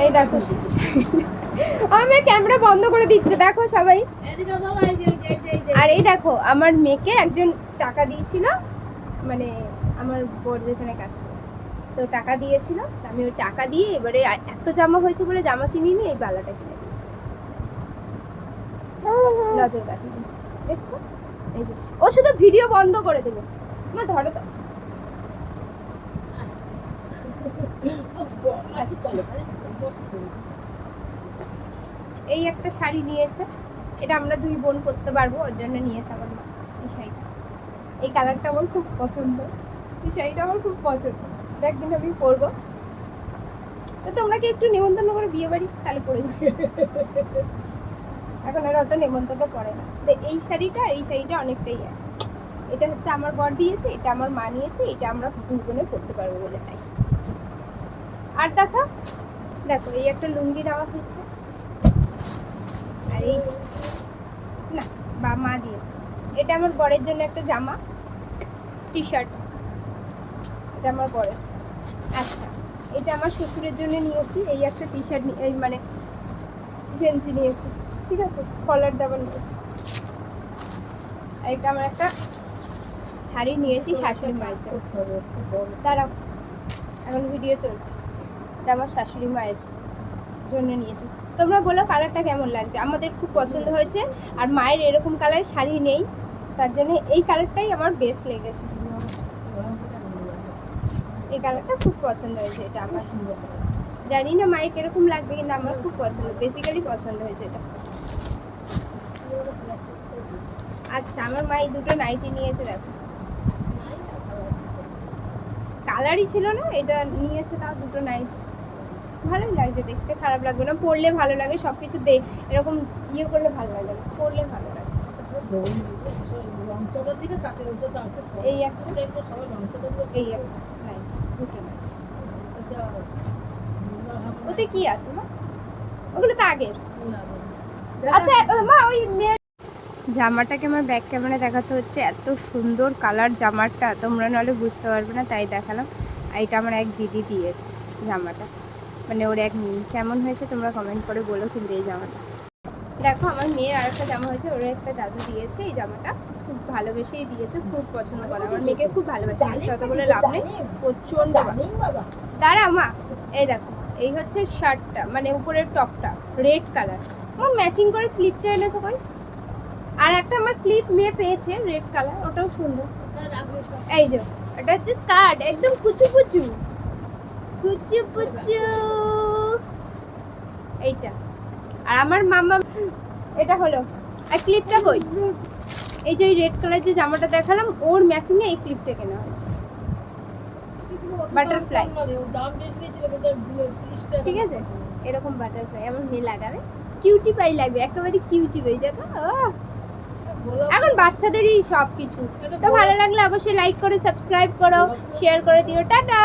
এই দেখো আমি ক্যামেরা বন্ধ করে দিচ্ছে, দেখো সবাই। আর এই দেখো আমার মেয়েকে একজন টাকা দিয়েছিল, মানে আমার বর যেখানে কাজ করে, তো টাকা দিয়েছিল, আমি ওই টাকা দিয়ে এবারে এত জামা হয়েছে বলে জামা কিনিনি, এই বালাটা কিনে দিয়েছি। নজর কাটিনি, দেখছো? এই যে ও শুধু ভিডিও বন্ধ করে দেবে। মা ধরো তো। এই একটা শাড়ি নিয়েছে, এটা আমরা দুই বোন করতে পারবো, ওর জন্য নিয়েছে আমার মা এই শাড়িটা। এই কালারটা আমার খুব পছন্দ, এই শাড়িটা আমার খুব পছন্দ, একদিন আমি পরবো। তো তোমরা কি একটু নেমন্তন্ন করে বিয়ে বাড়ি, তাহলে পরে যাবে। এখন আর অত নেমন্তন্ন করে না। তো এই শাড়িটা আর এই শাড়িটা অনেকটাই এক। এটা হচ্ছে আমার বর দিয়েছে, এটা আমার মা নিয়েছে, এটা আমরা দুই বোনে করতে পারবো বলে তাই। আর দেখো দেখো এই একটা লুঙ্গি দেওয়া হয়েছে, আর এই না বা মা দিয়েছে। এটা আমার বরের জন্য একটা জামা, টি শার্ট, এটা আমার বরের। আচ্ছা এটা আমার শ্বশুরের জন্য নিয়েছি, এই একটা টি শার্ট, এই মানে গেঞ্জি নিয়েছি, ঠিক আছে, কলার দেওয়া নিয়েছি। আর এটা আমার একটা শাড়ি নিয়েছি শাশুড়ি মায়ের জন্য। দাঁড়াও, এখন ভিডিও চলছে। এটা আমার শাশুড়ি মায়ের জন্য নিয়েছি। তোমরা বলো কালারটা কেমন লাগছে, আমাদের খুব পছন্দ হয়েছে। আর মায়ের এরকম কালারের শাড়ি নেই, তার জন্য এই কালারটাই আমার বেস্ট লেগেছে। এই কালারটা খুব পছন্দ হয়েছে, এটা আমার। জানি না মায়ের কিরকম লাগবে, কিন্তু আমার খুব পছন্দ, বেসিক্যালি পছন্দ হয়েছে এটা। আচ্ছা আমার মা এই দুটো নাইটি নিয়েছে, দেখো কালারই ছিল না, এটা নিয়েছে, তাও দুটো নাইটি। ভালোই লাগছে দেখতে, খারাপ লাগবে না, পরলে ভালো লাগে। সবকিছু এরকম ইয়ে করলে ভালো লাগে না, পরলে ভালো লাগে। এই একটা, এই একটা নাইটি, দুটো নাইটি। ওতে কি আছে মা? ওগুলো তো আগের। আচ্ছা মা ওই জামাটাকে আমার ব্যাক ক্যামেরা দেখাতে হচ্ছে, এত সুন্দর কালার জামাটা, তোমরা নাহলে বুঝতে পারবে না, তাই দেখালাম। আর এটা আমার এক দিদি দিয়েছে জামাটা, মানে ওর এক মেয়ে। কেমন হয়েছে তোমরা কমেন্ট করে বলো কিন্তু এই জামাটা। দেখো আমার মেয়ের আর একটা জামা হয়েছে, ওর একটা দাদু দিয়েছে, এই জামাটা খুব ভালোবেসেই দিয়েছে, খুব পছন্দ করে, আমার মেয়েকে খুব ভালোবাসে, যত বলে লাভ নেই, প্রচন্ড। দাঁড়া মা, এই দেখো এই হচ্ছে শার্টটা, মানে উপরের টপটা রেড কালার, আমার ম্যাচিং করে ক্লিপটা এনেছো কই? আর একটা আমার ক্লিপ মেয়ে পেয়েছে রেড কালার, ওটাও সুন্দর। এই যে এটা হচ্ছে স্কার্ট, একদম কুচু কুচু কুচু কুচু এইটা। আর আমার মামা এটা হলো, আর ক্লিপটা কই? এই যে রেড কালার যে জামাটা দেখালাম, ওর ম্যাচিং এ এই ক্লিপটা কেনা হয়েছে, বাটারফ্লাই, ঠিক আছে, এরকম বাটারফ্লাই আমার মেয়ে লাগাবে, কিউটি পাই লাগবে, একেবারে কিউটি পাই। দেখো এখন বাচ্চাদেরই সব কিছু। তো ভালো লাগলে অবশ্যই লাইক করে সাবস্ক্রাইব করো, শেয়ার করে দিও। টাটা।